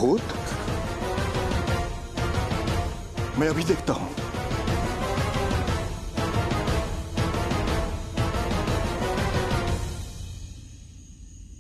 भूत? मैं अभी देखता हूं।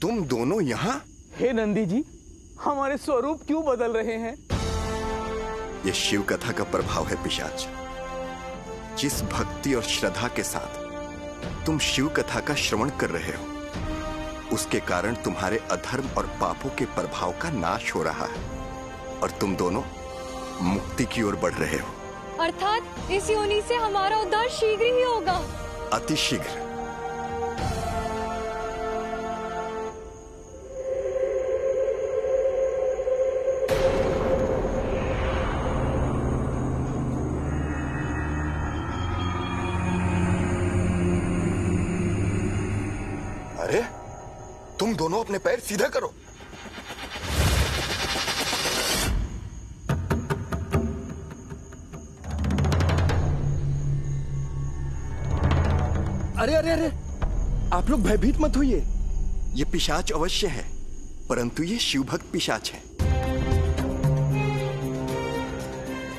तुम दोनों यहां? हे नंदी जी, हमारे स्वरूप क्यों बदल रहे हैं? यह शिव कथा का प्रभाव है पिशाच। जिस भक्ति और श्रद्धा के साथ तुम शिव कथा का श्रवण कर रहे हो, उसके कारण तुम्हारे अधर्म और पापों के प्रभाव का नाश हो रहा है और तुम दोनों मुक्ति की ओर बढ़ रहे हो। अर्थात इस योनि से हमारा उद्धार शीघ्र ही होगा। अति शीघ्र। अरे, तुम दोनों अपने पैर सीधा करो। अरे अरे अरे, आप लोग भयभीत मत होइए। ये पिशाच अवश्य है, परंतु ये शिवभक्त पिशाच है।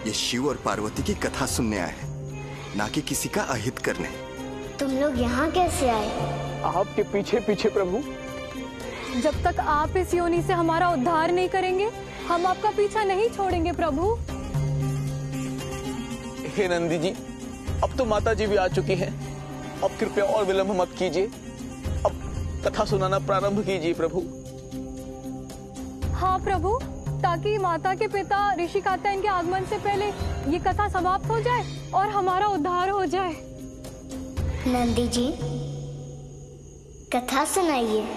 ये शिव और पार्वती की कथा सुनने आए हैं, ना कि किसी का अहित करने। तुम लोग यहाँ कैसे आए? आपके पीछे पीछे प्रभु। जब तक आप इस योनि से हमारा उद्धार नहीं करेंगे, हम आपका पीछा नहीं छोड़ेंगे प्रभु। हे नंदी जी, अब तो माता जी भी आ चुकी हैं। अब कृपया और विलंब मत कीजिए। अब कथा सुनाना प्रारंभ कीजिए प्रभु। हाँ प्रभु, ताकि माता के पिता ऋषि कात्यायन के आगमन से पहले ये कथा समाप्त हो जाए और हमारा उद्धार हो जाए। नंदी जी, कथा सुनाइए।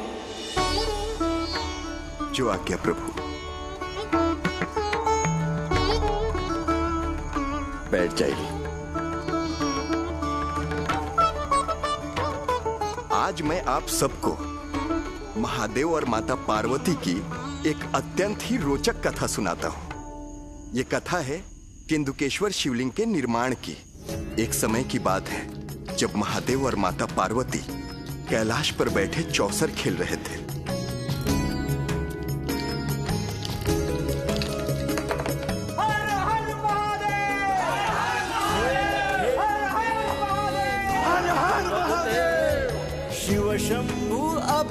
जो आज्ञा प्रभु। बैठ जाइए। आज मैं आप सबको महादेव और माता पार्वती की एक अत्यंत ही रोचक कथा सुनाता हूं। ये कथा है केंदुकेश्वर शिवलिंग के निर्माण की। एक समय की बात है जब महादेव और माता पार्वती कैलाश पर बैठे चौसर खेल रहे थे। शिव शंभु अब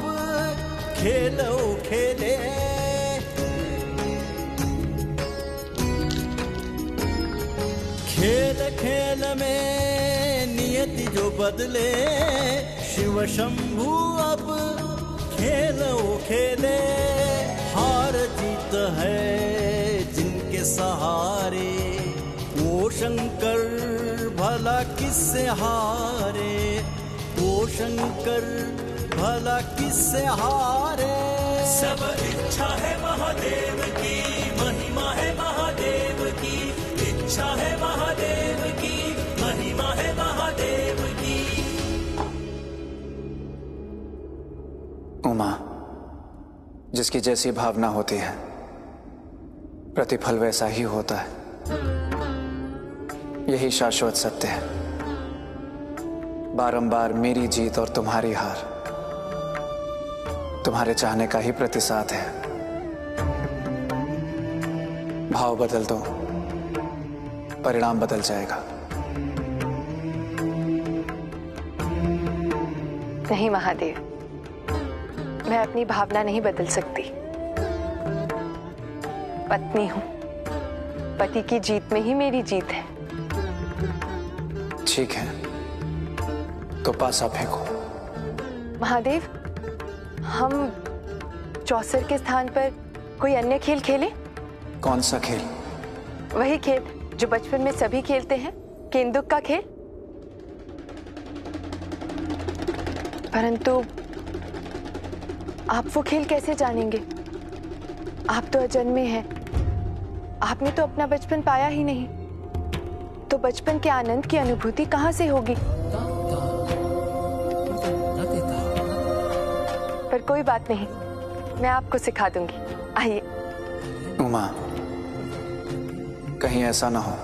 खेलो खेले, खेल खेल में नियति जो बदले। शिव शंभु अब खेलो खेले, हार जीत है जिनके सहारे। वो शंकर भला किससे हारे, वो शंकर भला किससे हारे। सब इच्छा है महादेव की, महिमा है महादेव की। इच्छा है महादेव की, महिमा है महादेव की। उमा, जिसकी जैसी भावना होती है प्रतिफल वैसा ही होता है। यही शाश्वत सत्य है। बारंबार मेरी जीत और तुम्हारी हार तुम्हारे चाहने का ही प्रतिसाद है। भाव बदल दो, परिणाम बदल जाएगा। नहीं महादेव, मैं अपनी भावना नहीं बदल सकती। पत्नी हूं, पति की जीत में ही मेरी जीत है। ठीक है, तो पासा फेंको। महादेव, हम चौसर के स्थान पर कोई अन्य खेल खेलें? कौन सा खेल? वही खेल जो बचपन में सभी खेलते हैं, केंदुक का खेल। परंतु आप वो खेल कैसे जानेंगे? आप तो अजन्मे हैं। आपने तो अपना बचपन पाया ही नहीं, तो बचपन के आनंद की अनुभूति कहां से होगी? पर कोई बात नहीं, मैं आपको सिखा दूंगी। आइए। उमा, कहीं ऐसा ना हो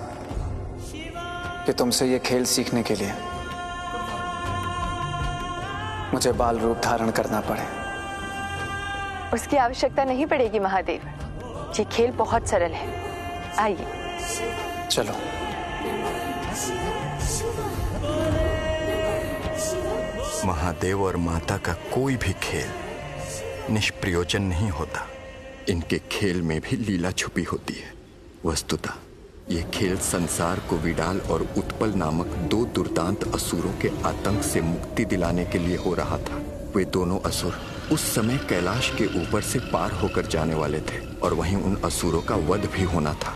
कि तुमसे ये खेल सीखने के लिए मुझे बाल रूप धारण करना पड़े। उसकी आवश्यकता नहीं पड़ेगी महादेव। ये खेल बहुत सरल है, आइए। चलो। महादेव और माता का कोई भी खेल निष्प्रयोजन नहीं होता। इनके खेल में भी लीला छुपी होती है। वस्तुतः ये खेल संसार को विडाल और उत्पल नामक दो दुर्दांत असुरों के आतंक से मुक्ति दिलाने के लिए हो रहा था। वे दोनों असुर उस समय कैलाश के ऊपर से पार होकर जाने वाले थे और वहीं उन असुरों का वध भी होना था।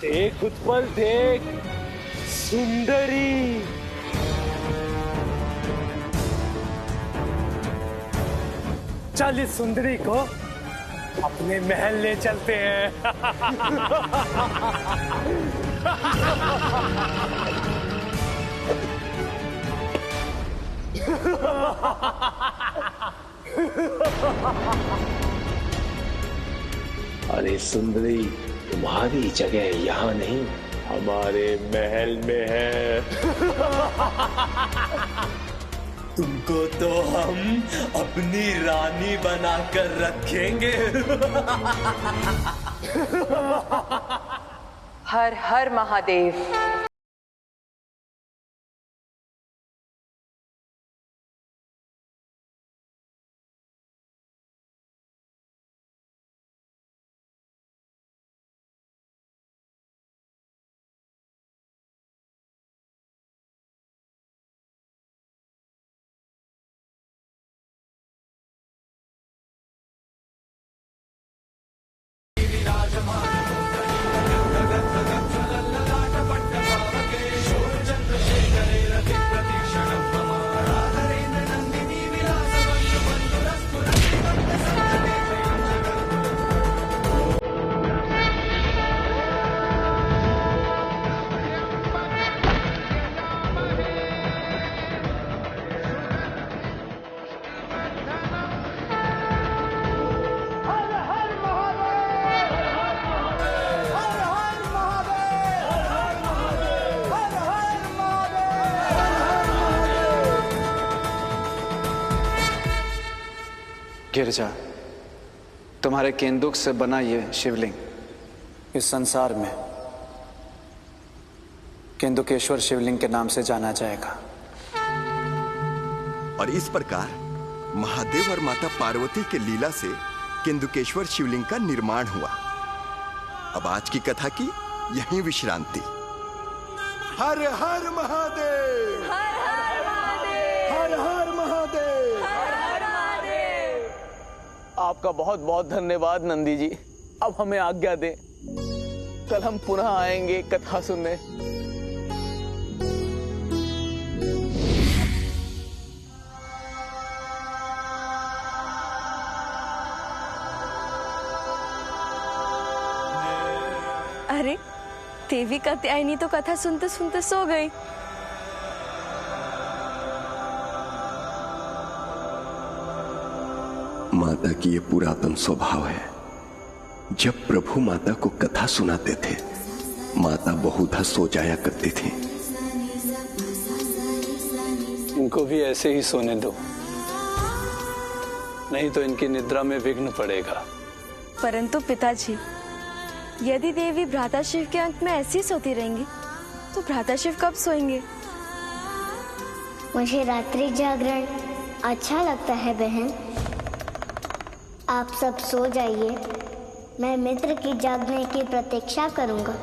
देख उत्पल, देख सुंदरी। चल इस सुंदरी को अपने महल ले चलते हैं। अरे सुंदरी, तुम्हारी जगह यहाँ नहीं, हमारे महल में है। तुमको तो हम अपनी रानी बनाकर रखेंगे। हर हर महादेव। गिरजा, तुम्हारे केंदुक से बना ये शिवलिंग इस संसार में केंदुकेश्वर शिवलिंग के नाम से जाना जाएगा। और इस प्रकार महादेव और माता पार्वती के लीला से केंदुकेश्वर शिवलिंग का निर्माण हुआ। अब आज की कथा की यहीं विश्रांति। हर हर महादेव, हर हर महादेव, हर हर महादेव, हर हर महादेव। आपका बहुत बहुत धन्यवाद नंदी जी। अब हमें आज्ञा दें, कल हम पुनः आएंगे कथा सुनने। अरे देवी कात्यायनी तो कथा सुनते सुनते सो गई। माता की ये पुरातन स्वभाव है। जब प्रभु माता को कथा सुनाते थे, माता बहुधा सो जाया करती थी। इनको भी ऐसे ही सोने दो, नहीं तो इनकी निद्रा में विघ्न पड़ेगा। परंतु पिताजी, यदि देवी भ्राता शिव के अंक में ऐसी सोती रहेंगी तो भ्राता शिव कब सोएंगे? मुझे रात्रि जागरण अच्छा लगता है बहन। आप सब सो जाइए, मैं मित्र की जागने की प्रतीक्षा करूंगा।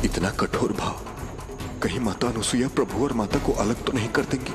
इतना कठोर भाव कहीं माता अनुसुईया प्रभु और माता को अलग तो नहीं कर देंगी?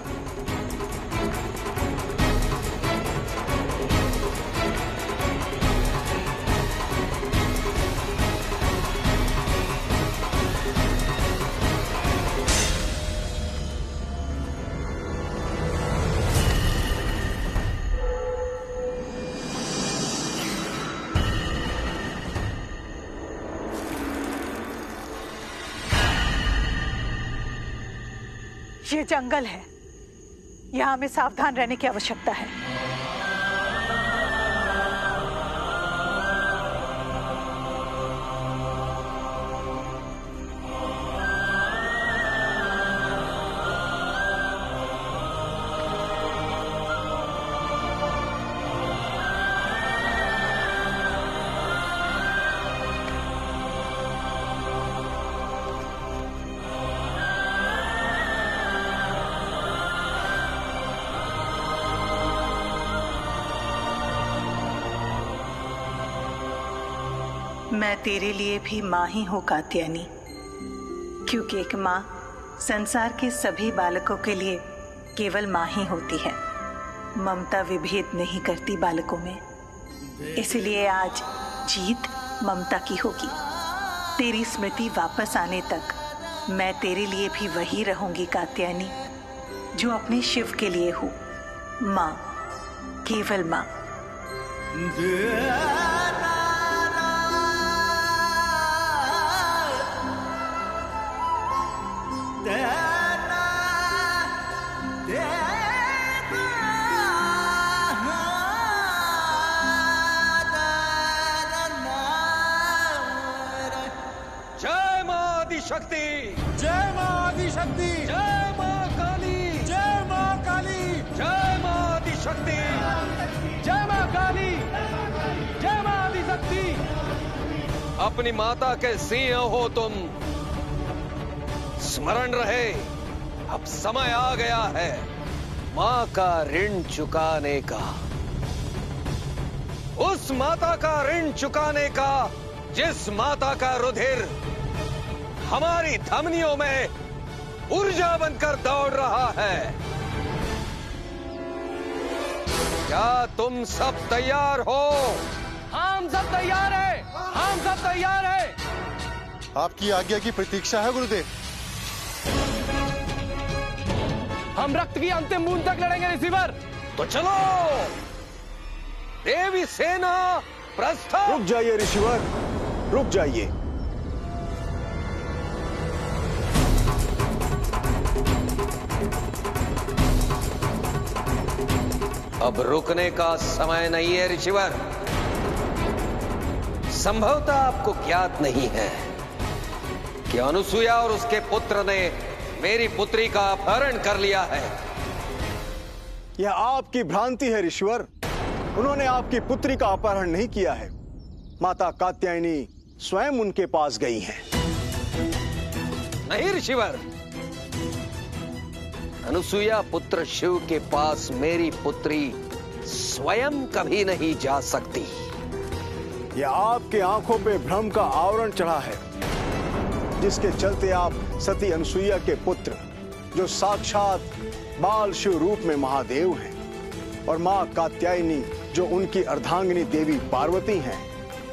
ये जंगल है, यहाँ हमें सावधान रहने की आवश्यकता है। मैं तेरे लिए भी माँ ही हूँ कात्यायनी, क्योंकि एक माँ संसार के सभी बालकों के लिए केवल माँ ही होती है। ममता विभेद नहीं करती बालकों में, इसलिए आज जीत ममता की होगी। तेरी स्मृति वापस आने तक मैं तेरे लिए भी वही रहूंगी कात्यायनी, जो अपने शिव के लिए हूँ, माँ, केवल माँ। जय मां आदिशक्ति, जय मां आदिशक्ति, जय मां काली, जय मां काली, जय मां आदिशक्ति, जय मां काली, जय मां आदिशक्ति। अपनी माता के सिंह हो तुम, स्मरण रहे अब समय आ गया है मां का ऋण चुकाने का, उस माता का ऋण चुकाने का जिस माता का रुधिर हमारी धमनियों में ऊर्जा बनकर दौड़ रहा है। क्या तुम सब तैयार हो? हम सब तैयार हैं, हम सब तैयार हैं। आपकी आज्ञा की प्रतीक्षा है गुरुदेव। हम रक्त की अंतिम बूंद तक लड़ेंगे रिसीवर। तो चलो देवी सेना प्रस्थान। रुक जाइए ऋषिवर, रुक जाइए। अब रुकने का समय नहीं है ऋषिवर। संभवतः आपको ज्ञात नहीं है कि अनुसुईया और उसके पुत्र ने मेरी पुत्री का अपहरण कर लिया है। यह आपकी भ्रांति है ऋषिवर। उन्होंने आपकी पुत्री का अपहरण नहीं किया है। माता कात्यायनी स्वयं उनके पास गई हैं। नहीं ऋषिवर, अनुसुईया पुत्र शिव के पास मेरी पुत्री स्वयं कभी नहीं जा सकती। यह आपके आंखों पे भ्रम का आवरण चढ़ा है, जिसके चलते आप सती अनुसुईया के पुत्र, जो साक्षात बाल शिव रूप में महादेव हैं, और मां कात्यायनी जो उनकी अर्धांगिनी देवी पार्वती हैं,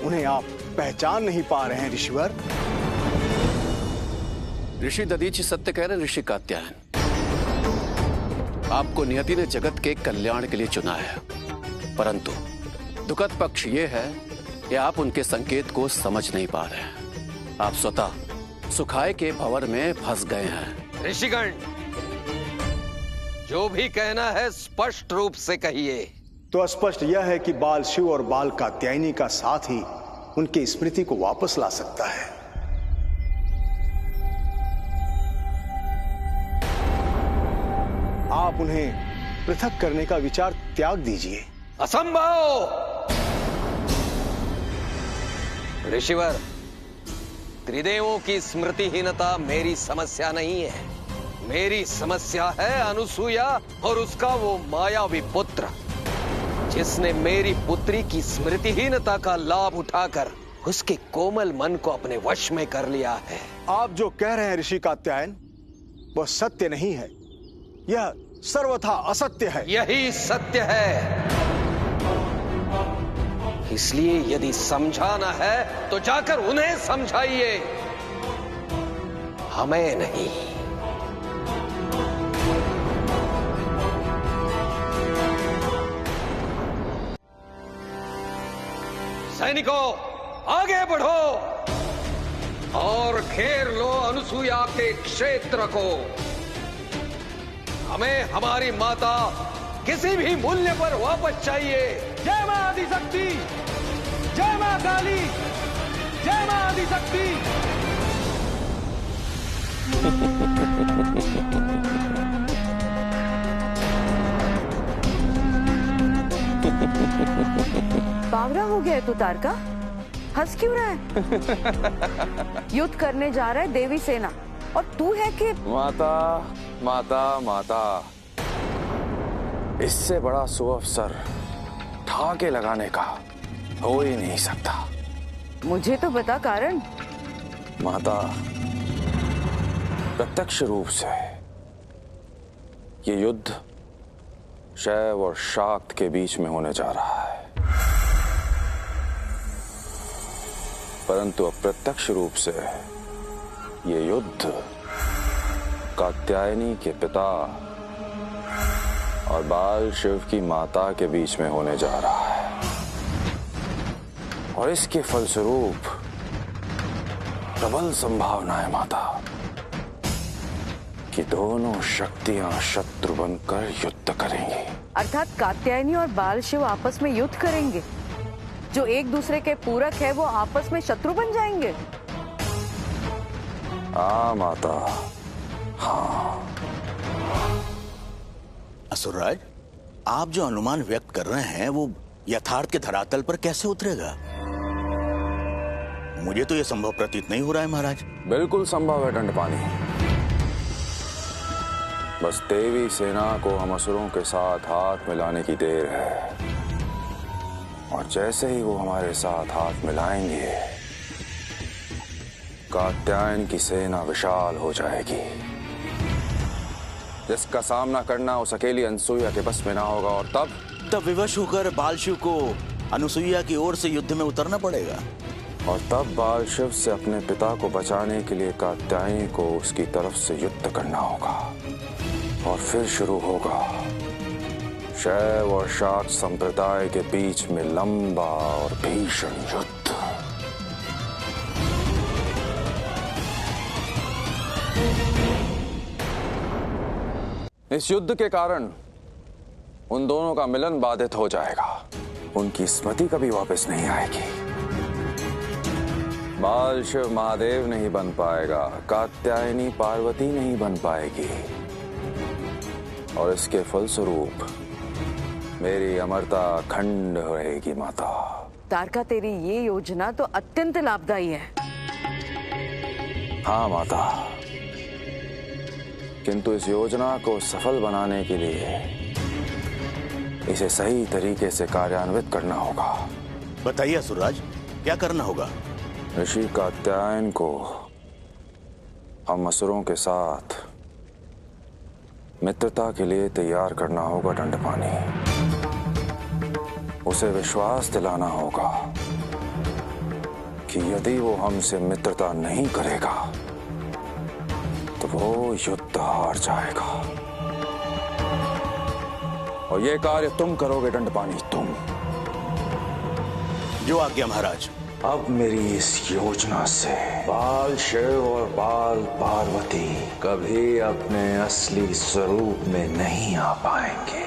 उन्हें आप पहचान नहीं पा रहे हैं ऋषिवर। ऋषि दधीचि सत्य कह रहे ऋषि कात्यायन। आपको नियति ने जगत के कल्याण के लिए चुना है, परंतु दुखद पक्ष ये है कि आप उनके संकेत को समझ नहीं पा रहे हैं। आप स्वतः सुखाय के भंवर में फंस गए हैं। ऋषिगण, जो भी कहना है स्पष्ट रूप से कहिए। तो स्पष्ट यह है कि बाल शिव और बाल कात्यायनी का साथ ही उनकी स्मृति को वापस ला सकता है। आप उन्हें पृथक करने का विचार त्याग दीजिए। असंभव। ऋषिवर, त्रिदेवों की स्मृतिहीनता मेरी समस्या नहीं है। मेरी समस्या है अनुसुईया और उसका वो मायावी पुत्र, जिसने मेरी पुत्री की स्मृतिहीनता का लाभ उठाकर उसके कोमल मन को अपने वश में कर लिया है। आप जो कह रहे हैं ऋषि कात्यायन, वह सत्य नहीं है, यह सर्वथा असत्य है। यही सत्य है। इसलिए यदि समझाना है तो जाकर उन्हें समझाइए, हमें नहीं। सैनिकों, आगे बढ़ो और घेर लो अनुसूया के क्षेत्र को। हमें हमारी माता किसी भी मूल्य पर वापस चाहिए। जय मां आदिशक्ति, जय मां काली, जय मां आदिशक्ति। बावरा हो गया है तू तारका, हंस क्यों रहा है? युद्ध करने जा रहा है देवी सेना और तू है कि माता माता माता, इससे बड़ा सुअवसर ठाके लगाने का हो ही नहीं सकता। मुझे तो बता कारण। माता, प्रत्यक्ष रूप से ये युद्ध शैव और शाक्त के बीच में होने जा रहा है, परंतु अप्रत्यक्ष रूप से ये युद्ध कात्यायनी के पिता और बाल शिव की माता के बीच में होने जा रहा है। और इसके फलस्वरूप प्रबल संभावना है माता कि दोनों शक्तियां शत्रु बनकर युद्ध करेंगी। अर्थात कात्यायनी और बाल शिव आपस में युद्ध करेंगे, जो एक दूसरे के पूरक है वो आपस में शत्रु बन जाएंगे। हाँ माता, हाँ। असुरराज, आप जो अनुमान व्यक्त कर रहे हैं वो यथार्थ के धरातल पर कैसे उतरेगा? मुझे तो यह संभव प्रतीत नहीं हो रहा है महाराज। बिल्कुल संभव है दंडपानी। बस देवी सेना को हम असुरों के साथ हाथ मिलाने की देर है, और जैसे ही वो हमारे साथ हाथ मिलाएंगे, कात्यायन की सेना विशाल हो जाएगी, जिसका सामना करना उस अकेली अनुसूया के बस में ना होगा। और तब विवश होकर बाल शिव को अनुसूया की ओर से युद्ध में उतरना पड़ेगा। और तब बाल शिव से अपने पिता को बचाने के लिए कात्यायनी को उसकी तरफ से युद्ध करना होगा। और फिर शुरू होगा शैव और शाक्त संप्रदाय के बीच में लंबा और भीषण युद्ध। इस युद्ध के कारण उन दोनों का मिलन बाधित हो जाएगा, उनकी स्मृति कभी वापस नहीं आएगी। बाल शिव महादेव नहीं बन पाएगा, कात्यायनी पार्वती नहीं बन पाएगी, और इसके फलस्वरूप मेरी अमरता खंड रहेगी माता। तारका, तेरी ये योजना तो अत्यंत लाभदायी है। हाँ माता, किंतु इस योजना को सफल बनाने के लिए इसे सही तरीके से कार्यान्वित करना होगा। बताइए असुरराज, क्या करना होगा? ऋषि कात्यायन को हम असुरों के साथ मित्रता के लिए तैयार करना होगा दंडपानी। उसे विश्वास दिलाना होगा कि यदि वो हमसे मित्रता नहीं करेगा तो वो युद्ध हार जाएगा। और ये कार्य तुम करोगे दंडपानी, तुम। जो आज्ञा महाराज। अब मेरी इस योजना से बाल शिव और बाल पार्वती कभी अपने असली स्वरूप में नहीं आ पाएंगे।